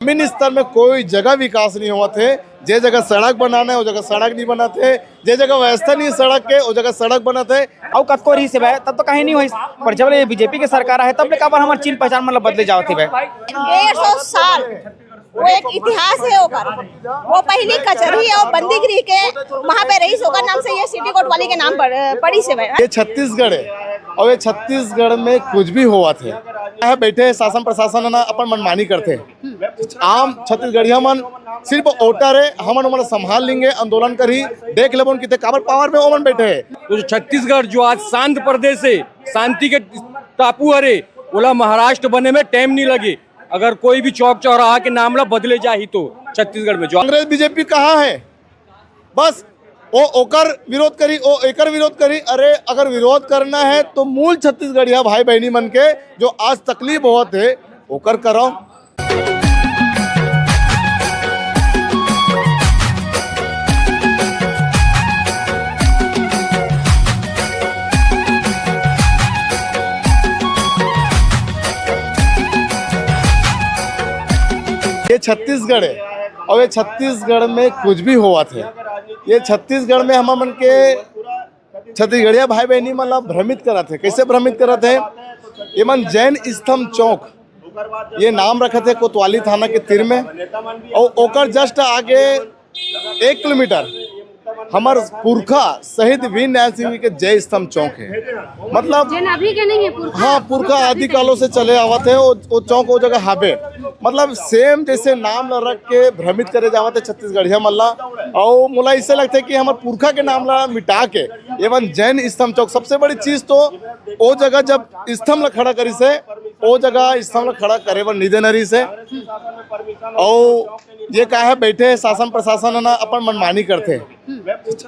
जमीन स्तर में कोई जगह विकास नहीं हुआ थे। जे जगह सड़क बनाना है वो जगह सड़क नहीं बना थे, जे जगह व्यवस्था नहीं सड़क के वो जगह सड़क बना थे। और कतको रही से भाई तब तो कहीं नहीं हुई, पर जब ये बीजेपी के सरकार है तब ले काबर हमार चीन पहचान मतलब बदले जाओ थे भाई। 150 साल वो एक इतिहास है ओकर। वो पहली कचहरी और बंदीगिरी के वहाँ पे रईस होकर नाम से ये सिटी कोर्ट वाली के नाम पड़ी से भाई। ये छत्तीसगढ़ है और ये छत्तीसगढ़ में कुछ भी हुआ थे यहाँ बैठे शासन प्रशासन ना अपन मनमानी करते। आम छत्तीसगढ़िया मन सिर्फ वोटर है, हमन उमन संभाल लेंगे, आंदोलन करी देख ले कितने काबर पावर में ओमन बैठे है। तो छत्तीसगढ़ जो आज शांत प्रदेश है, शांति के टापू हरे, बोला महाराष्ट्र बने में टाइम नहीं लगे। अगर कोई भी चौक चौराहा के नामला बदले जाही तो छत्तीसगढ़ में जो कांग्रेस बीजेपी कहाँ है, बस वो ओकर विरोध करी ओ एकर विरोध करी। अरे अगर विरोध करना है तो मूल छत्तीसगढ़िया भाई बहनी मन के जो आज तकलीफ बहुत है ओकर करो। ये छत्तीसगढ़ है और ये छत्तीसगढ़ में कुछ भी हुआ थे। ये छत्तीसगढ़ में हम मन के छत्तीसगढ़िया भाई बहनी मतलब भ्रमित करा थे। कैसे भ्रमित करा थे, ये मन जैन स्तंभ चौक ये नाम रखे थे कोतवाली थाना के तीर में, और ओकर जस्ट आगे 1 किलोमीटर हमार पुरखा शहीद वीर नारायण सिंह के जय स्तंभ चौक है। मतलब अभी के नहीं है पुरखा, हाँ पुरखा आदि कालों से चले आवत है वो चौक वो जगह हाबे। मतलब सेम जैसे नाम ला रख के भ्रमित करे जावत है छत्तीसगढ़िया मल्ला। और मुला इससे लगता है कि हमारे पुरखा के नाम ला मिटा के एवं जैन स्तंभ चौक सबसे बड़ी चीज तो वो जगह जब स्तंभ ला खड़ा करी से वो जगह स्तंभ ला खड़ा करे वन निधे नरी से। और ये क्या है बैठे शासन प्रशासन ना अपन मनमानी करते।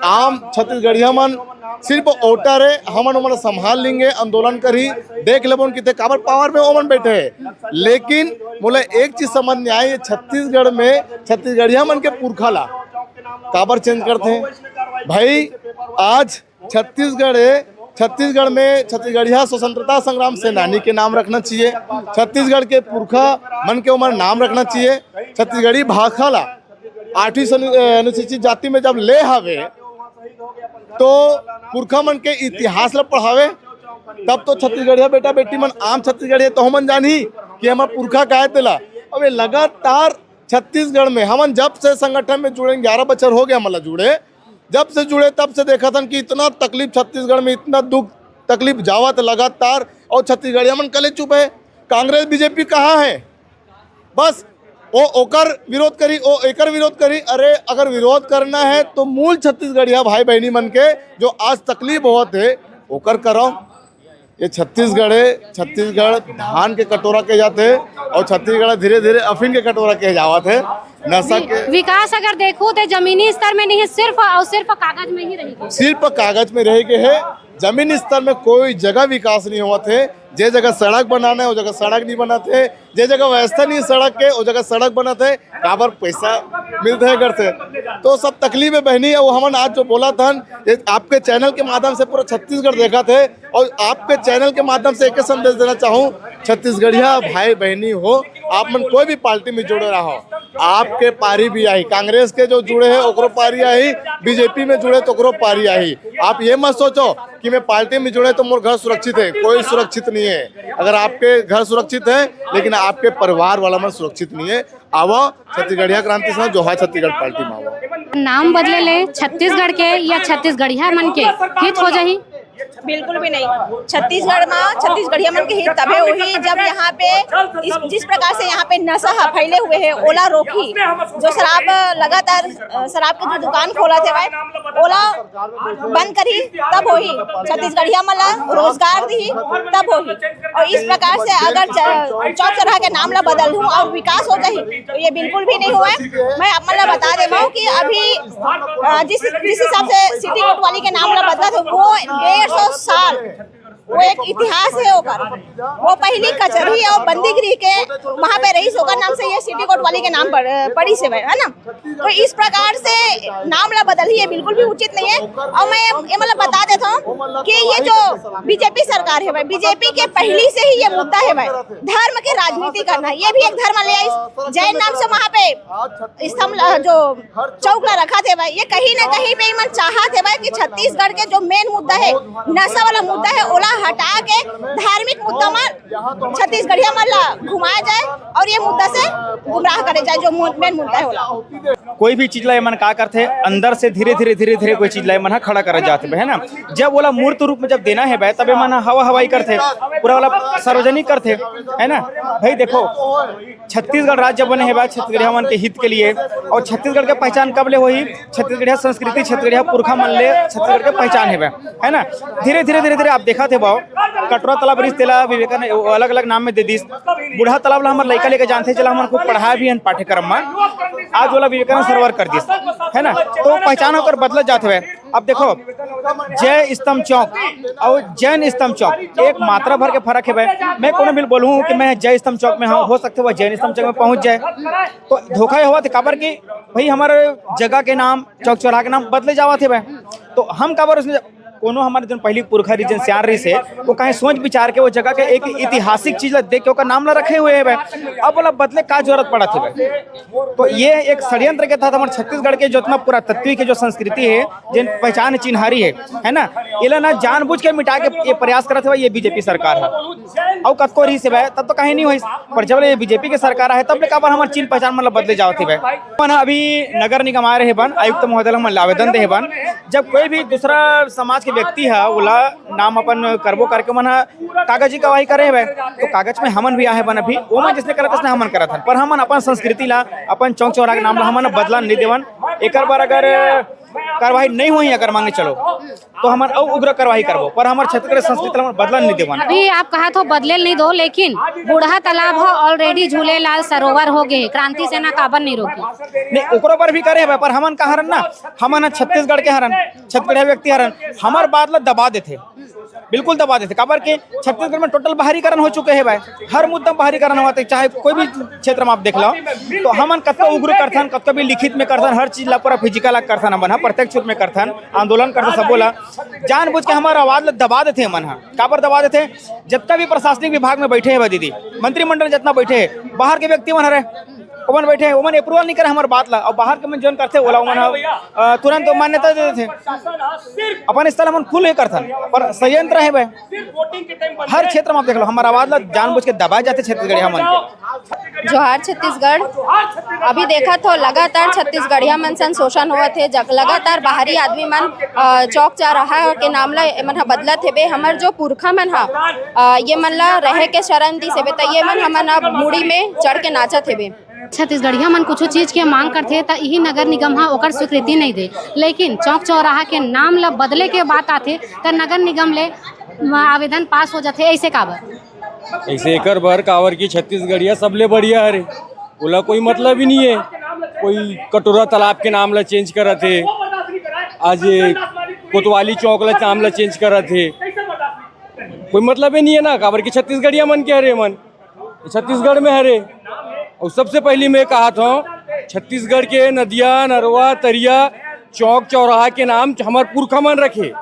आम छत्तीसगढ़िया मन सिर्फ वोटर है, हमन उमन संभाल लेंगे, आंदोलन करी देख ले कितने काबर पावर में ओमन बैठे है। लेकिन बोले एक चीज समझ नहीं आई, छत्तीसगढ़ में छत्तीसगढ़िया मन के पुरखा ला काबर चेंज करते हैं भाई। आज छत्तीसगढ़ है, छत्तीसगढ़ में छत्तीसगढ़िया स्वतंत्रता संग्राम सेनानी के नाम रखना चाहिए, छत्तीसगढ़ के पुरखा मन के उमर नाम रखना चाहिए। छत्तीसगढ़ी भाषा ला 8वीं अनुसूचित जाति में जब ले हावे तो पुरखा मन के इतिहास ला पढ़ावे, तब तो छत्तीसगढ़िया बेटा बेटी मन आम छत्तीसगढ़िया तो हमन जानी कि हमार पुरखा का है तेला। अब ये लगातार छत्तीसगढ़ में हमन जब से संगठन में जुड़े 11 बच्चर हो गया मतलब जुड़े, जब से जुड़े तब से देखा था कि इतना तकलीफ छत्तीसगढ़ में, इतना दुख तकलीफ जावत लगातार। और छत्तीसगढ़िया मन कले चुप है। कांग्रेस बीजेपी कहाँ है, बस वो ओकर विरोध करी ओ एकर विरोध करी। अरे अगर विरोध करना है तो मूल छत्तीसगढ़िया भाई बहनी मन के जो आज तकलीफ बहुत है ओकर करो। ये छत्तीसगढ़ है, छत्तीसगढ़ धान के कटोरा के जाते हैं और छत्तीसगढ़ धीरे धीरे अफीम के कटोरा के जावत है। नशा के विकास अगर देखो तो जमीनी स्तर में नहीं है, सिर्फ और सिर्फ कागज में ही रहेगी, सिर्फ कागज में रह गए है। जमीनी स्तर में कोई जगह विकास नहीं हुआ थे। जे जगह सड़क बनाना है वो जगह सड़क नहीं बना थे, जे जगह व्यवस्था नहीं सड़क के वो जगह सड़क बना थे। काबर पैसा मिलते है घर से तो सब तकलीफ है बहनी। वो हमन आज जो बोला था आपके चैनल के माध्यम से पूरा छत्तीसगढ़ देखा थे, और आपके चैनल के माध्यम से एक संदेश देना चाहूँ, छत्तीसगढ़िया भाई बहनी हो, आप मन कोई भी पार्टी में जुड़े रहो, आपके पारी भी आई। कांग्रेस के जो जुड़े हैं ओकरो पारी आई, बीजेपी में जुड़े तो ओकरो पारी आई। आप ये मत सोचो कि मैं पार्टी में जुड़े तो मोर घर सुरक्षित है, कोई सुरक्षित नहीं है। अगर आपके घर सुरक्षित है लेकिन आपके परिवार वाला मन सुरक्षित नहीं है, आवो छत्तीसगढ़िया क्रांति संघ जो है छत्तीसगढ़ पार्टी में आवो। नाम बदले ले छत्तीसगढ़ के या छत्तीसगढ़िया मन के हित हो जाही। बिल्कुल भी नहीं। छत्तीसगढ़ में छत्तीसगढ़िया मन के हित तबे हुई जब यहाँ पे जिस प्रकार से यहाँ पे नशा फैले हुए है, ओला रोकी, जो शराब लगातार शराब के जो दुकान खोला थे भाई ओला बंद करी तब होही। छत्तीसगढ़िया मला रोजगार दी तब होही। और इस प्रकार से अगर चौक चौराहा के नाम ला बदल दूँ और विकास हो जाही तो ये बिल्कुल भी नहीं हुआ है। मैं आप मतलब बता दे पाऊँ कि अभी जिस हिसाब से सिटी कोर्ट वाली के नाम ला बदला था वो 150 साल वो एक इतिहास है ओकर। वो पहली कचहरी और बंदीगिरी के वहाँ पे रईस ओकर नाम से ये सिटी कोर्ट वाली के नाम पड़ी से है ना। तो इस प्रकार से नाम ला बदल ही ये बिल्कुल भी उचित नहीं है। और मैं ये मतलब बता देता हूँ कि ये जो बीजेपी सरकार है भाई, बीजेपी के पहली से ही ये मुद्दा है भाई, धर्म की राजनीति करना। ये भी एक धर्म ले आई जैन नाम से वहाँ पे स्तंभ जो चौक ला रखा थे भाई। ये कहीं ना कहीं पे मन चाहत है भाई कि छत्तीसगढ़ के जो मेन मुद्दा है, नशा वाला मुद्दा है, ओला हटा के धार्मिक मुद्दा में छत्तीसगढ़िया मन ला घुमाया जाए और ये मुद्दा से गुमराह करे जाए जो मेन मुद्दा है ओला। कोई भी चीज ला मन का करते अंदर से धीरे धीरे कोई चीज ला मन खड़ा कर जाते है ना। जब बोला मूर्त रूप में जब देना है भाई, तब मन हवा हवाई करते, पूरा वाला सार्वजनिक करते है ना। भाई देखो छत्तीसगढ़ राज्य बने है भाई छत्तीसगढ़िया मन के हित के लिए। और छत्तीसगढ़ के पहचान कब ले वही छत्तीसगढ़िया संस्कृति, छत्तीसगढ़िया पुरखा मन ले छत्तीसगढ़ के पहचान है ना। धीरे धीरे आप देखा थे भाव कटरा तालाब रिस तेला विवेकानंद अलग अलग नाम में दे दी। बूढ़ा तालाब ला हमारे लड़का लेके जानते चला हमारे खूब पढ़ाया भी है पाठ्यक्रम में। आज वाला विवेकानंद सरोवर कर दिया है ना। तो पहचान होकर बदल जाते हुए अब देखो जय स्तंभ चौक और जैन स्तंभ चौक एक मात्रा भर के फर्क है भाई। मैं कौन बिल बोलूँ कि मैं जय स्तंभ चौक में हो सकते हुआ जैन स्तंभ चौक में पहुंच जाए तो धोखा हुआ था। काबर की भाई हमारे जगह के नाम चौक चौराहा के नाम बदले जावा थे भाई। तो हम काबर उसमें कोनो हमारे जो पहली पुरखा रीजन सियार रही से वो कहीं सोच विचार के वो जगह के एक ऐतिहासिक चीज देख के ओका नाम ला रखे हुए है भाई। अब बोला बदले का जरूरत पड़ा थी भाई। तो ये एक षड्यंत्र के तहत हमारे छत्तीसगढ़ के जो इतना पुरातत्व की जो संस्कृति है जिन पहचान चिन्हारी है ना, ये ना जानबूझ के मिटा के ये प्रयास करते हुए ये बीजेपी सरकार है। और कतको रही से भाई तब तो कहीं नहीं हुई, पर जब ये बीजेपी के सरकार है तब काबर हमारे चिन्ह पहचान मतलब बदले जाओ थी भाई। अभी नगर निगम आ रहे बन आयुक्त महोदय हम आवेदन दे बन, जब कोई भी दूसरा समाज के व्यक्ति है बोला नाम अपन करबो करके मन कागजी गवाही करे भाई। तो कागज में हमन भी आहे बन अभी वो मन जिसने करत उसने हमन करत हन, पर हमन अपन संस्कृति ला अपन चौक चौराहा के नाम ला हमन बदला नहीं देवन। एक बार अगर कार्रवाई नहीं हुई अगर मांगे चलो तो हम उग्र कार्रवाई करबो, पर हमारे छत्तीसगढ़ संस्कृति ला बदला नहीं देवन। अभी आप कहा तो बदले नहीं दो, लेकिन बूढ़ा तालाब हो ऑलरेडी झूलेलाल सरोवर हो गए, क्रांति सेना काबर नहीं रोकी? नहीं ओकरो पर भी करे पर हमन का हरन ना, हमन छत्तीसगढ़ के हरन, छत्तीसगढ़ व्यक्ति हरन, हमार बात ला दबा देते, बिल्कुल दबा देते। काबर के छत्तीसगढ़ में टोटल बाहरीकरण हो चुके हैं भाई। हर मुद्दा बाहरीकरण हुआ थे, चाहे कोई भी क्षेत्र में आप देख लो। तो हमन कतो उग्र करथन, कतो भी लिखित में करथन, हर चीज ला पूरा फिजिकल करथन, हमन प्रत्यक्ष रूप में करथन, आंदोलन करथन, सब बोला जानबूझ के हमारा आवाज दबा देते। हमन काबर दबा देते, जितना भी प्रशासनिक विभाग में बैठे हैं दीदी, मंत्रिमंडल जितना बैठे हैं, बाहर के व्यक्ति मन रहे ओमन बैठे हैं, ओमन अप्रूवल नहीं करे हमारे बात ला। और बाहर के मन जोन करते ओला ओमन तुरंत मान्यता दे देते। अपन स्थल हमन खुल ही करथन, पर संयंत्र है भाई हर क्षेत्र में आप देख लो हमारा आवाज ला जानबूझ के दबाए जाते छत्तीसगढ़ हमन के। जोहार छत्तीसगढ़। अभी देखा तो लगातार छत्तीसगढ़िया मन सन शोषण हुआ थे, लगातार बाहरी आदमी मन चौक चौराहा के नाम ला मन हा बदलत हे। हमार जो पुरखा मन हा ये मन ला रहे के शरण दी से तो ये मन हमन अब मुड़ी में चढ़ के नाचत हे। छत्तीसगढ़िया मन कुछ चीज के मांग करते तो यही नगर निगम हा ओकर स्वीकृति नहीं दे, लेकिन चौक चौराहा के नाम ला बदले के बात आते तो नगर निगम ले आवेदन पास हो जाते। ऐसे काबर ऐसे एकर भर कावर की छत्तीसगढ़िया सबले बढ़िया हरे, बोला कोई मतलब ही नहीं है। कोई कटोरा तालाब के नाम ला चेंज करा थे, आज कोतवाली चौक ला नाम ला चेंज करा थे, कोई मतलब ही नहीं है ना। काबर की छत्तीसगढ़िया मन के हरे, मन छत्तीसगढ़ में हरे। और सबसे पहले मैं कहा था छत्तीसगढ़ के नदिया नरवा तरिया चौक चौराहा के नाम हमारे पुरखा मन रखे।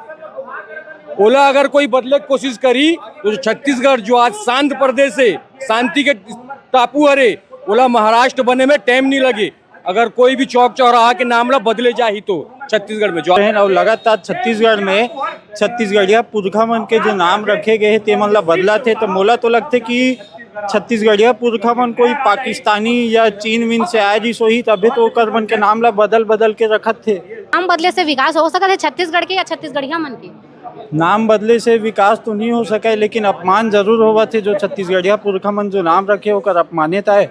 ओला अगर कोई बदले की कोशिश करी तो छत्तीसगढ़ जो आज शांत प्रदेश है, शांति के टापू हरे, ओला महाराष्ट्र बने में टाइम नहीं लगे अगर कोई भी चौक चौराहा के नाम ला बदले जाही तो छत्तीसगढ़ में। और लगातार छत्तीसगढ़ में छत्तीसगढ़िया पुरखा मन के जो नाम रखे गए ते मन ला बदला थे, तो मोला तो लगते कि छत्तीसगढ़िया पुरखा मन कोई पाकिस्तानी या चीन विन से आए जिस ही तभी तो ओकर मन के नाम ला बदल के रखत थे। नाम बदले से विकास हो सकता है छत्तीसगढ़ के या छत्तीसगढ़िया मन के? नाम बदले से विकास तो नहीं हो सका, लेकिन अपमान जरूर होगा थे। जो छत्तीसगढ़िया पुरखा मन जो नाम रखे ओकर अपमान्यता है।